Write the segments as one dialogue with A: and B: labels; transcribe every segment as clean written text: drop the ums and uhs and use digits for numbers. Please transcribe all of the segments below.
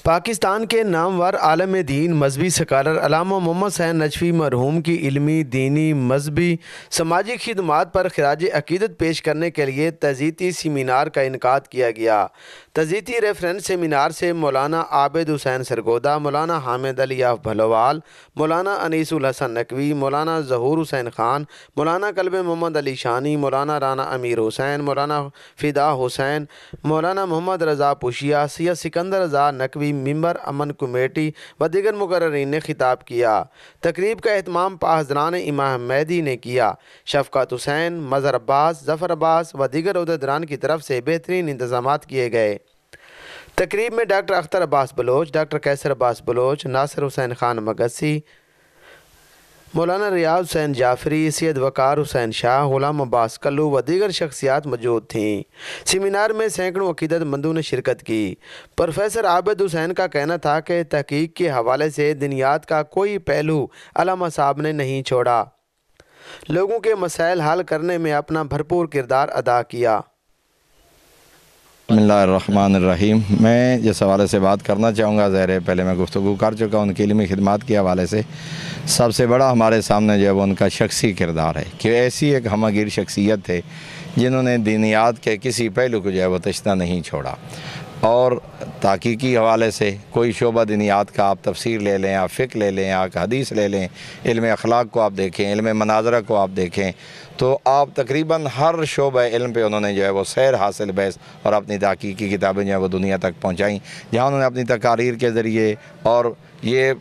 A: پاکستان کے نامور عالم دین مذہبی سکالر علامہ محمد حسین نجفی مرحوم کی علمی، دینی، مذہبی، سماجی خدمات پر خراج عقیدت پیش کرنے کے لیے تعزیتی سیمینار کا انعقاد کیا گیا۔ تعزیتی ریفرنس سیمینار سے مولانا عابد حسین سرگودہ، مولانا حامد علی آف بھلوال، مولانا انیس الحسن نقوی، مولانا ظہور حسین خان، مولانا قلب محمد علی شانی، مولانا رانا امیر حسین، مولانا فدا حسین، مولانا محمد رضا پوشیہ، سید سکندر رضا نقوی، ممبر امن کمیٹی و دیگر مقررین نے خطاب کیا۔ تقریب کا اہتمام پاحضران امام مہدی نے کیا۔ شفقت حسین، مظہر عباس، ظفر عباس و دیگر عہدیداران کی طرف سے بہترین انتظامات کیے گئے۔ تقریب میں ڈاکٹر اختر عباس بلوچ، ڈاکٹر قیصر عباس بلوچ، ناصر حسین خان مگسی، مولانا ریاض حسین جعفری، سید وقار حسین شاہ، غلام عباس کلو و دیگر شخصیات موجود تھیں۔ سیمینار میں سینکڑوں عقیدت مندوں نے شرکت کی۔ پروفیسر عابد حسین کا کہنا تھا کہ تحقیق کے حوالے سے دنیات کا کوئی پہلو علامہ صاحب نے نہیں چھوڑا، لوگوں کے مسائل حل کرنے میں اپنا بھرپور کردار ادا کیا۔
B: بسم اللہ الرحمن الرحیم۔ میں جس حوالے سے بات کرنا چاہوں گا، ظاہر پہلے میں گفتگو کر چکا ان کی علمی خدمات کے حوالے سے۔ سب سے بڑا ہمارے سامنے جو ہے وہ ان کا شخصی کردار ہے کہ ایسی ایک ہمہ گیر شخصیت تھے جنہوں نے دینیات کے کسی پہلو کو جو ہے وہ تشنہ نہیں چھوڑا، اور تحقیقی حوالے سے کوئی شعبہ دینیات کا آپ تفسیر لے لیں، آپ فقہ لے لیں، آپ حدیث لے لیں، علم اخلاق کو آپ دیکھیں، علم مناظرہ کو آپ دیکھیں، تو آپ تقریباً ہر شعبہ علم پہ انہوں نے جو ہے وہ سیر حاصل بحث اور اپنی تحقیقی کتابیں جو ہیں وہ دنیا تک پہنچائیں، جہاں انہوں نے اپنی تقاریر کے ذریعے اور یہ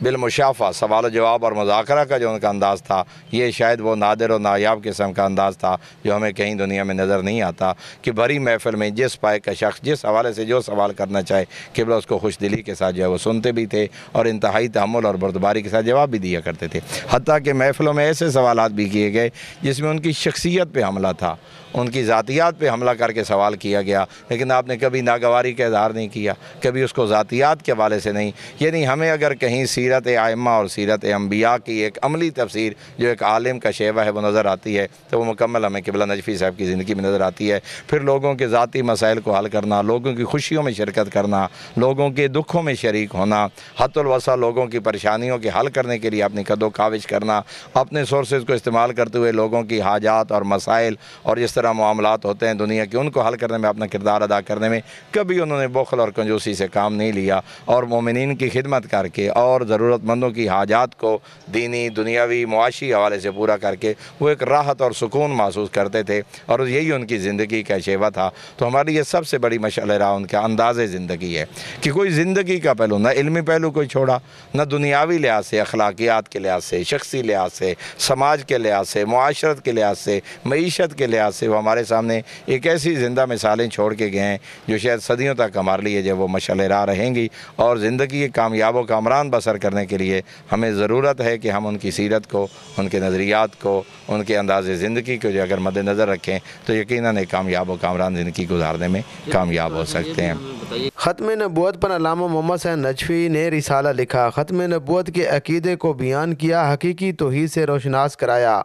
B: بالمشافہ سوال و جواب اور مذاکرہ کا جو ان کا انداز تھا، یہ شاید وہ نادر و نایاب قسم کا انداز تھا جو ہمیں کہیں دنیا میں نظر نہیں آتا کہ بھری محفل میں جس پائے کا شخص جس حوالے سے جو سوال کرنا چاہے قبلہ اس کو خوش دلی کے ساتھ جو ہے وہ سنتے بھی تھے اور انتہائی تحمل اور بردباری کے ساتھ جواب بھی دیا کرتے تھے۔ حتیٰ کہ محفلوں میں ایسے سوالات بھی کیے گئے جس میں ان کی شخصیت پہ حملہ تھا، ان کی ذاتیات پہ حملہ کر کے سوال کیا گیا، لیکن آپ نے کبھی ناگواری کا اظہار نہیں کیا، کبھی اس کو ذاتیات کے حوالے سے نہیں۔ یعنی ہمیں اگر کہیں سیرت ائمہ اور سیرت انبیاء کی ایک عملی تفسیر جو ایک عالم کا شیوہ ہے وہ نظر آتی ہے تو وہ مکمل ہمیں قبلہ نجفی صاحب کی زندگی میں نظر آتی ہے۔ پھر لوگوں کے ذاتی مسائل کو حل کرنا، لوگوں کی خوشیوں میں شرکت کرنا، لوگوں کے دکھوں میں شریک ہونا، حت الوسع لوگوں کی پریشانیوں کے حل کرنے کے لیے اپنی قد و کاوش کرنا، اپنے سورسز کو استعمال کرتے ہوئے لوگوں کی حاجات اور مسائل اور جس طرح معاملات ہوتے ہیں دنیا کے ان کو حل کرنے میں اپنا کردار ادا کرنے میں کبھی انہوں نے بخل اور کنجوسی سے کام نہیں لیا، اور مومنین کی خدمت کر کے اور ضرورت مندوں کی حاجات کو دینی، دنیاوی، معاشی حوالے سے پورا کر کے وہ ایک راحت اور سکون محسوس کرتے تھے، اور یہی ان کی زندگی کا شیوہ تھا۔ تو ہماری یہ سب سے بڑی مشعل راہ ان کا انداز زندگی ہے کہ کوئی زندگی کا پہلو، نہ علمی پہلو کوئی چھوڑا، نہ دنیاوی لحاظ سے، اخلاقیات کے لحاظ سے، شخصی لحاظ سے، سماج کے لحاظ سے، معاشرت کے لحاظ سے، معیشت کے لحاظ سے وہ ہمارے سامنے ایک ایسی زندہ مثالیں چھوڑ کے گئے ہیں جو شاید صدیوں تک ہمارے لیے جو وہ مشعل راہ رہیں گی، اور زندگی کامیاب و کامران بسر کرنے کے لیے ہمیں ضرورت ہے کہ ہم ان کی سیرت کو، ان کے نظریات کو، ان کے انداز زندگی کو جو اگر مد نظر رکھیں تو یقیناً ایک کامیاب و کامران زندگی گزارنے میں کامیاب ہو سکتے ہیں۔
A: ختم نبوت پر علامہ محمد حسین نجفی نے رسالہ لکھا، ختم نبوت کے عقیدے کو بیان کیا، حقیقی توحید سے روشناس کرایا۔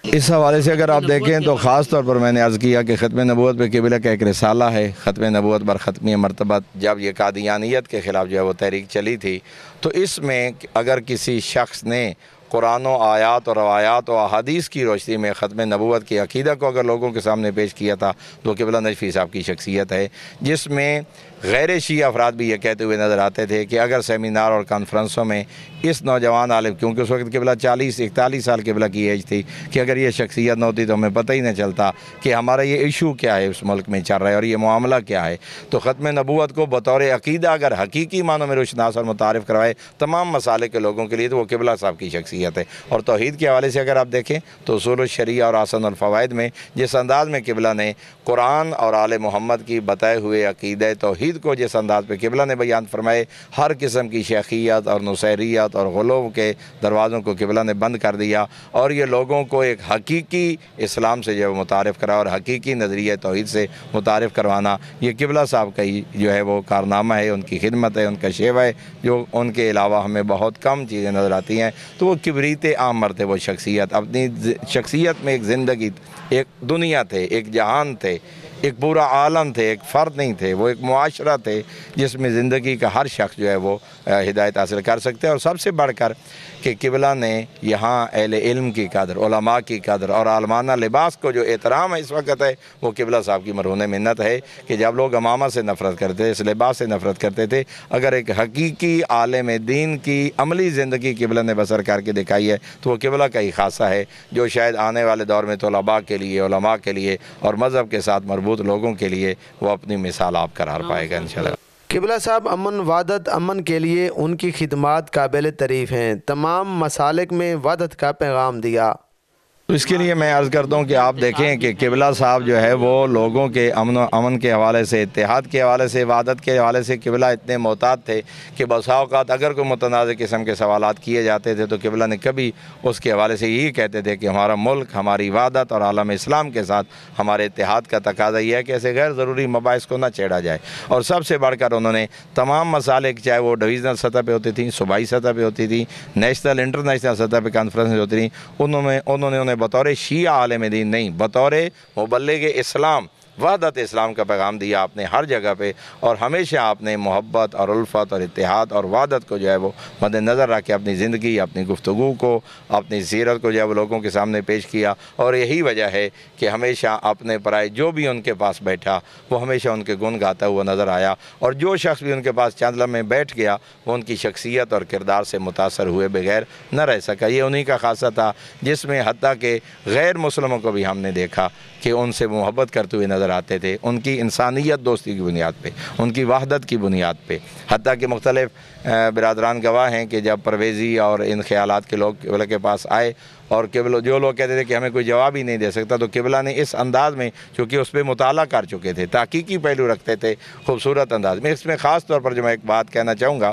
B: اس حوالے سے اگر آپ دیکھیں تو خاص طور پر میں نے عرض کیا کہ ختم نبوت پہ قبلہ کا ایک رسالہ ہے، ختم نبوت پر ختمی مرتبت، جب یہ قادیانیت کے خلاف جو ہے وہ تحریک چلی تھی، تو اس میں اگر کسی شخص نے قرآن و آیات اور روایات و احادیث کی روشنی میں ختم نبوت کی عقیدہ کو اگر لوگوں کے سامنے پیش کیا تھا تو قبلہ نجفی صاحب کی شخصیت ہے، جس میں غیر شیعہ افراد بھی یہ کہتے ہوئے نظر آتے تھے کہ اگر سیمینار اور کانفرنسوں میں اس نوجوان عالم، کیونکہ اس وقت قبلہ 41 سال قبلہ کی ایج تھی، کہ اگر یہ شخصیت نہ ہوتی تو ہمیں پتہ ہی نہ چلتا کہ ہمارا یہ ایشو کیا ہے اس ملک میں چل رہا ہے اور یہ معاملہ کیا ہے۔ تو ختم نبوت کو بطور عقیدہ اگر حقیقی معنوں میں روشناس اور متعارف کروائے تمام مسالے کے لوگوں کے لیے تو وہ قبلہ صاحب کی شخصیت ہے۔ اور توحید کے حوالے سے اگر آپ دیکھیں تو اصول الشریعہ اور احسن الفوائد میں جس انداز میں قبلہ نے قرآن اور آل محمد کی بتائے ہوئے عقیدہ توحید کو جس انداز پہ قبلہ نے بیان فرمائے، ہر قسم کی شیخیت اور نصیریت اور غلو کے دروازوں کو قبلہ نے بند کر دیا، اور یہ لوگوں کو ایک حقیقی اسلام سے جو ہے متعارف کرا اور حقیقی نظریہ توحید سے متعارف کروانا، یہ قبلہ صاحب کا ہی جو ہے وہ کارنامہ ہے، ان کی خدمت ہے، ان کا شیوہ ہے، جو ان کے علاوہ ہمیں بہت کم چیزیں نظر آتی ہیں۔ تو وہ کبریت عامر تھے، وہ شخصیت اپنی شخصیت میں ایک زندگی، ایک دنیا تھے، ایک جہان تھے، ایک پورا عالم تھے، ایک فرد نہیں تھے، وہ ایک معاشرہ تھے جس میں زندگی کا ہر شخص جو ہے وہ ہدایت حاصل کر سکتے ہیں۔ اور سب سے بڑھ کر کہ قبلہ نے یہاں اہل علم کی قدر، علماء کی قدر اور عالمانہ لباس کو جو احترام ہے اس وقت ہے، وہ قبلہ صاحب کی مرہون منت ہے کہ جب لوگ امامہ سے نفرت کرتے تھے، اس لباس سے نفرت کرتے تھے، اگر ایک حقیقی عالم دین کی عملی زندگی قبلہ نے بسر کر کے دکھائی ہے تو وہ قبلہ کا ہی خاصہ ہے، جو شاید آنے والے دور میں طلباء کے لیے، علماء کے لیے اور مذہب کے ساتھ مربوط لوگوں کے لیے وہ اپنی مثال آپ قرار پائے گا انشاءاللہ۔
A: قبلہ صاحب امن، وحدت، امن کے لیے ان کی خدمات قابل تعریف ہیں، تمام مسالک میں وحدت کا پیغام دیا۔
B: تو اس کے لیے میں عرض کرتا ہوں کہ آپ دیکھیں کہ قبلہ صاحب جو ہے وہ لوگوں کے امن کے حوالے سے، اتحاد کے حوالے سے، وحدت کے حوالے سے قبلہ اتنے محتاط تھے کہ بسا اوقات اگر کوئی متنازع قسم کے سوالات کیے جاتے تھے تو قبلہ نے کبھی اس کے حوالے سے یہی کہتے تھے کہ ہمارا ملک، ہماری وحدت اور عالم اسلام کے ساتھ ہمارے اتحاد کا تقاضا یہ ہے کہ ایسے غیر ضروری مباحث کو نہ چھیڑا جائے۔ اور سب سے بڑھ کر انہوں نے تمام مسالے، چاہے وہ ڈویژنل سطح پہ ہوتی تھیں، صوبائی سطح پہ ہوتی تھیں، نیشنل انٹرنیشنل سطح پہ کانفرنس ہوتی تھیں، انہوں نے بطور شیعہ عالم دین نہیں، بطور مبلغ اسلام، وحدت اسلام کا پیغام دیا آپ نے ہر جگہ پہ، اور ہمیشہ آپ نے محبت اور الفت اور اتحاد اور وحدت کو جو ہے وہ مد نظر رکھ کے اپنی زندگی، اپنی گفتگو کو، اپنی سیرت کو جو ہے وہ لوگوں کے سامنے پیش کیا۔ اور یہی وجہ ہے کہ ہمیشہ اپنے پرائے جو بھی ان کے پاس بیٹھا وہ ہمیشہ ان کے گن گاتا ہوا نظر آیا، اور جو شخص بھی ان کے پاس چند لمحے بیٹھ گیا وہ ان کی شخصیت اور کردار سے متاثر ہوئے بغیر نہ رہ سکا۔ یہ انہی کا خاصہ تھا جس میں حتیٰ کہ غیر مسلموں کو بھی ہم نے دیکھا کہ ان سے محبت کرتے ہوئے نظر آتے تھے، ان کی انسانیت دوستی کی بنیاد پہ، ان کی وحدت کی بنیاد پہ۔ حتیٰ کہ مختلف برادران گواہ ہیں کہ جب پرویزی اور ان خیالات کے لوگ قبلہ کے پاس آئے اور قبلہ جو لوگ کہتے تھے کہ ہمیں کوئی جواب ہی نہیں دے سکتا، تو قبلہ نے اس انداز میں، چونکہ اس پہ مطالعہ کر چکے تھے، تحقیقی پہلو رکھتے تھے، خوبصورت انداز میں۔ اس میں خاص طور پر جو میں ایک بات کہنا چاہوں گا،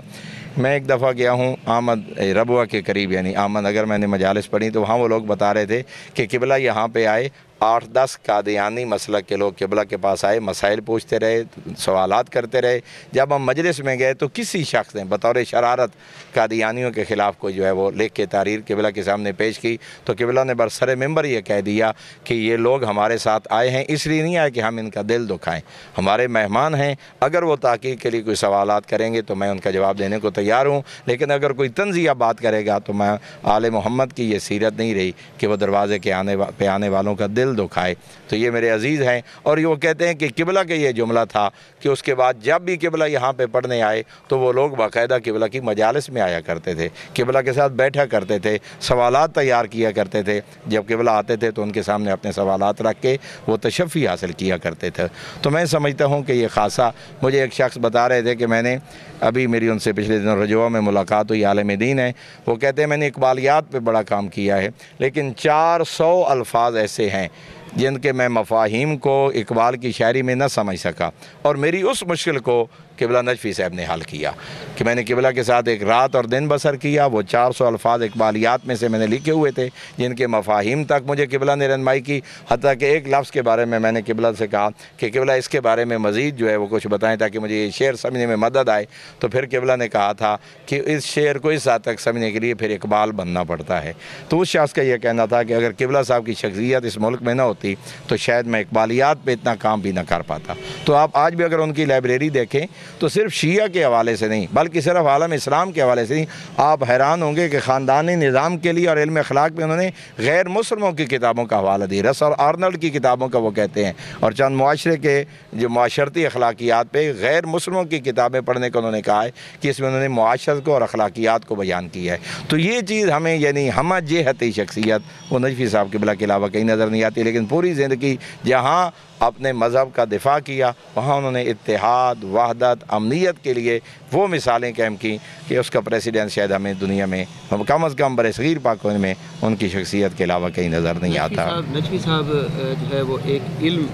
B: میں ایک دفعہ گیا ہوں احمد ربوہ کے قریب، یعنی احمد اگر میں نے مجالس پڑھی تو وہاں وہ لوگ بتا رہے تھے کہ قبلہ یہاں پہ آئے، 8-10 قادیانی مسلک کے لوگ قبلہ کے پاس آئے، مسائل پوچھتے رہے، سوالات کرتے رہے۔ جب ہم مجلس میں گئے تو کسی شخص نے بطور شرارت قادیانیوں کے خلاف کوئی جو ہے وہ لکھ کے تحریر قبلہ کے سامنے پیش کی، تو قبلہ نے برسر ممبر یہ کہہ دیا کہ یہ لوگ ہمارے ساتھ آئے ہیں اس لیے نہیں آئے کہ ہم ان کا دل دکھائیں، ہمارے مہمان ہیں، اگر وہ تحقیق کے لیے کوئی سوالات کریں گے تو میں ان کا جواب دینے کو تیار ہوں، لیکن اگر کوئی تنزیہ بات کرے گا تو میں آل محمد کی یہ سیرت نہیں رہی کہ وہ دروازے کے پہ آنے والوں کا دل دکھائے۔ تو یہ میرے عزیز ہیں، اور وہ کہتے ہیں کہ قبلہ کا یہ جملہ تھا کہ اس کے بعد جب بھی قبلہ یہاں پہ پڑھنے آئے تو وہ لوگ باقاعدہ قبلہ کی مجالس میں آیا کرتے تھے، قبلہ کے ساتھ بیٹھا کرتے تھے، سوالات تیار کیا کرتے تھے، جب قبلہ آتے تھے تو ان کے سامنے اپنے سوالات رکھ کے وہ تشفی حاصل کیا کرتے تھے۔ تو میں سمجھتا ہوں کہ یہ خاصہ، مجھے ایک شخص بتا رہے تھے کہ میں نے ابھی میری ان سے پچھلے دنوں رجوع میں ملاقات ہوئی، عالم دین ہے، وہ کہتے ہیں میں نے اقبالیات پہ بڑا کام کیا ہے، لیکن 400 الفاظ ایسے ہیں جن کے میں مفاہیم کو اقبال کی شاعری میں نہ سمجھ سکا، اور میری اس مشکل کو قبلہ نجفی صاحب نے حل کیا کہ میں نے قبلہ کے ساتھ ایک رات اور دن بسر کیا، وہ 400 الفاظ اقبالیات میں سے میں نے لکھے ہوئے تھے جن کے مفاہیم تک مجھے قبلہ نے رہنمائی کی، حتیٰ کہ ایک لفظ کے بارے میں نے قبلہ سے کہا کہ قبلہ اس کے بارے میں مزید جو ہے وہ کچھ بتائیں تاکہ مجھے یہ شعر سمجھنے میں مدد آئے، تو پھر قبلہ نے کہا تھا کہ اس شعر کو اس حد تک سمجھنے کے لیے پھر اقبال بننا پڑتا ہے۔ تو اس شخص کا یہ کہنا تھا کہ اگر قبلہ صاحب کی شخصیت اس ملک میں نہ ہوتی تو شاید میں اقبالیات پہ اتنا کام بھی نہ کر پاتا۔ تو آپ آج بھی اگر ان کی لائبریری دیکھیں تو صرف شیعہ کے حوالے سے نہیں بلکہ صرف عالم اسلام کے حوالے سے نہیں، آپ حیران ہوں گے کہ خاندانی نظام کے لیے اور علم اخلاق میں انہوں نے غیر مسلموں کی کتابوں کا حوالہ دی، رس اور آرنلڈ کی کتابوں کا وہ کہتے ہیں، اور چند معاشرے کے جو معاشرتی اخلاقیات پہ غیر مسلموں کی کتابیں پڑھنے کو انہوں نے کہا ہے کہ اس میں انہوں نے معاشرت کو اور اخلاقیات کو بیان کیا ہے۔ تو یہ چیز ہمیں یعنی ہمہ جہتی شخصیت وہ نجفی صاحب قبلہ کے علاوہ کہیں نظر نہیں آتی، لیکن پوری زندگی جہاں اپنے مذہب کا دفاع کیا وہاں انہوں نے اتحاد، وحدت، امنیت کے لیے وہ مثالیں قائم کی کہ اس کا پریسیڈنٹ شاید ہمیں دنیا میں کم از کم برِ صغیر پاک میں ان کی شخصیت کے علاوہ کہیں نظر نہیں آتا۔
C: نجفی صاحب جو ہے وہ ایک علم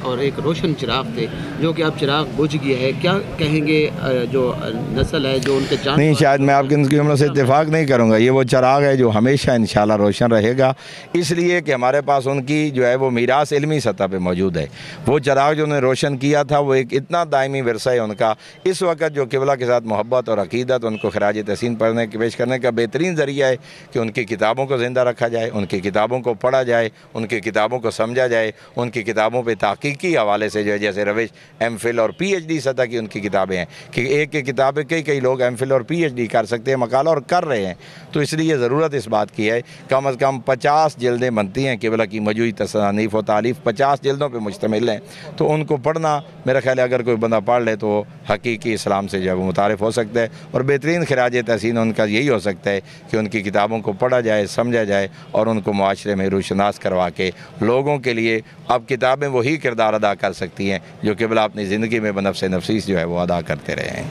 C: اور ایک روشن چراغ تھے جو کہ اب چراغ بجھ گیا ہے، کیا کہیں گے جو نسل ہے جو ان کے جان
B: نہیں، شاید میں آپ کی ان کی عمروں سے اتفاق نہیں کروں گا، یہ وہ چراغ ہے جو ہمیشہ انشاءاللہ روشن رہے گا، اس لیے کہ ہمارے پاس ان کی جو ہے وہ میراث علمی سطح پہ موجود ہے۔ وہ چراغ جو انہوں نے روشن کیا تھا وہ ایک اتنا دائمی ورثہ ہے ان کا۔ اس وقت جو قبلہ کے ساتھ محبت اور عقیدت ان کو خراج تحسین پیش کرنے کا بہترین ذریعہ ہے کہ ان کی کتابوں کو زندہ رکھا جائے، ان کی کتابوں کو پڑھا جائے، ان کی کتابوں کو سمجھا جائے، ان کی کتابوں پہ تحقیقی حوالے سے جو ہے جیسے روش ایم فل اور پی ایچ ڈی سطح کی ان کی کتابیں ہیں کہ ایک ایک کتابیں کئی لوگ ایم فل اور پی ایچ ڈی کر سکتے ہیں مقالہ اور کر رہے ہیں، تو اس لیے ضرورت اس بات کی ہے کم از کم 50 جلدیں بنتی ہیں قبلہ کی مجموعی تصانیف و تالیف 50 جلدوں پہ مشتمل ہیں، تو ان کو پڑھنا میرا خیال ہے اگر کوئی بندہ پڑھ لے تو حقیقی اسلام سے جو ہے وہ متعارف ہو سکتا ہے، اور بہترین خراج تحسین ان کا یہی ہو سکتا ہے کہ ان کی کتابوں کو پڑھا جائے، سمجھا جائے اور ان کو معاشرے میں روشناس کروا کے لوگوں کے لیے اب کتابیں وہی کردار ادا کر سکتی ہیں جو قبلہ اپنی زندگی میں بنفس نفیس جو ہے وہ ادا کرتے رہے ہیں۔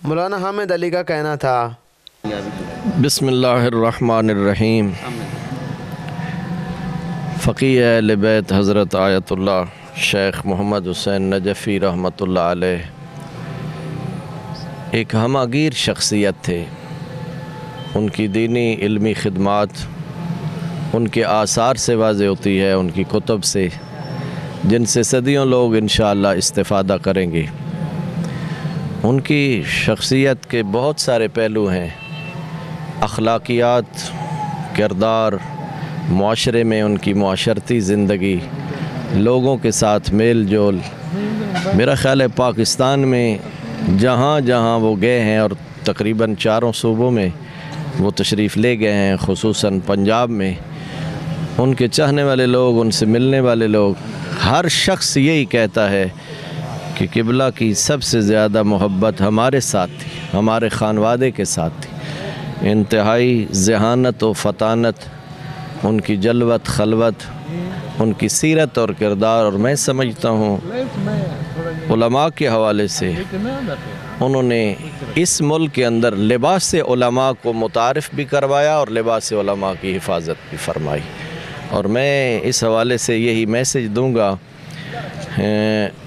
A: مولانا حامد علی کا کہنا تھا
D: بسم اللہ الرحمن الرحیم۔ فقیہ اہل بیت حضرت آیت اللہ شیخ محمد حسین نجفی رحمۃ اللہ علیہ ایک ہمہ گیر شخصیت تھے۔ ان کی دینی علمی خدمات ان کے آثار سے واضح ہوتی ہے، ان کی کتب سے، جن سے صدیوں لوگ انشاءاللہ استفادہ کریں گے۔ ان کی شخصیت کے بہت سارے پہلو ہیں، اخلاقیات، کردار، معاشرے میں ان کی معاشرتی زندگی، لوگوں کے ساتھ میل جول۔ میرا خیال ہے پاکستان میں جہاں جہاں وہ گئے ہیں اور تقریباً 4 صوبوں میں وہ تشریف لے گئے ہیں، خصوصاً پنجاب میں، ان کے چاہنے والے لوگ، ان سے ملنے والے لوگ، ہر شخص یہی کہتا ہے کہ قبلہ کی سب سے زیادہ محبت ہمارے ساتھ تھی، ہمارے خانوادے کے ساتھ تھی۔ انتہائی ذہانت و فطانت، ان کی جلوت خلوت، ان کی سیرت اور کردار، اور میں سمجھتا ہوں علماء کے حوالے سے انہوں نے اس ملک کے اندر لباس علماء کو متعارف بھی کروایا اور لباس علماء کی حفاظت بھی فرمائی۔ اور میں اس حوالے سے یہی میسج دوں گا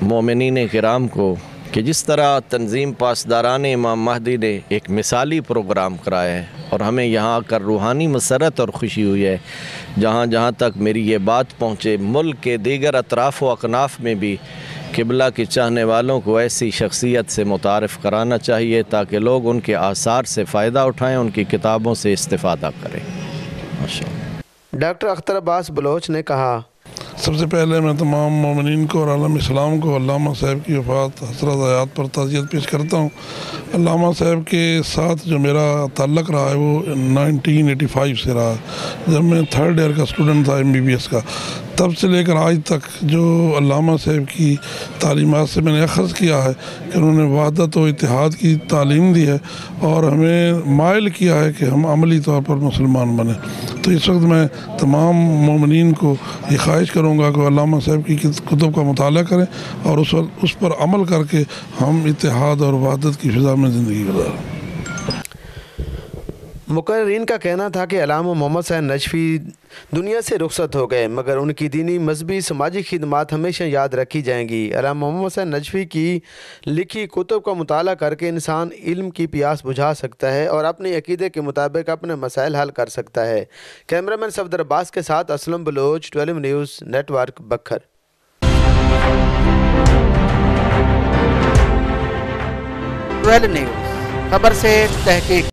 D: مومنین کرام کو کہ جس طرح تنظیم پاسداران امام مہدی نے ایک مثالی پروگرام کرایا ہے اور ہمیں یہاں آ کر روحانی مسرت اور خوشی ہوئی ہے، جہاں جہاں تک میری یہ بات پہنچے ملک کے دیگر اطراف و اکناف میں بھی قبلہ کے چاہنے والوں کو ایسی شخصیت سے متعارف کرانا چاہیے تاکہ لوگ ان کے آثار سے فائدہ اٹھائیں، ان کی کتابوں سے استفادہ کریں۔ ماشاءاللہ۔
A: ڈاکٹر اختر عباس بلوچ نے کہا
E: سب سے پہلے میں تمام مومنین کو اور عالم اسلام کو علامہ صاحب کی وفات حسرت حیات پر تعزیت پیش کرتا ہوں۔ علامہ صاحب کے ساتھ جو میرا تعلق رہا ہے وہ 1985 سے رہا، جب میں 3rd ایئر کا اسٹوڈنٹ تھا MBBS کا، تب سے لے کر آج تک جو علامہ صاحب کی تعلیمات سے میں نے اخذ کیا ہے کہ انہوں نے وحدت و اتحاد کی تعلیم دی ہے اور ہمیں مائل کیا ہے کہ ہم عملی طور پر مسلمان بنیں۔ تو اس وقت میں تمام مومنین کو یہ خواہش کروں گا کہ علامہ صاحب کی کتب کا مطالعہ کریں اور اس پر عمل کر کے ہم اتحاد اور وحدت کی فضا میں زندگی گزاریں۔
A: مقررین کا کہنا تھا کہ علامہ محمد حسین نجفی دنیا سے رخصت ہو گئے مگر ان کی دینی، مذہبی، سماجی خدمات ہمیشہ یاد رکھی جائیں گی۔ علامہ محمد حسین نجفی کی لکھی کتب کا مطالعہ کر کے انسان علم کی پیاس بجھا سکتا ہے اور اپنے عقیدے کے مطابق اپنے مسائل حل کر سکتا ہے۔ کیمرامین صفدر عباس کے ساتھ Aslam Baloch, 12 news network, Bhakkar.
F: 12 news, خبر سے تحقیق۔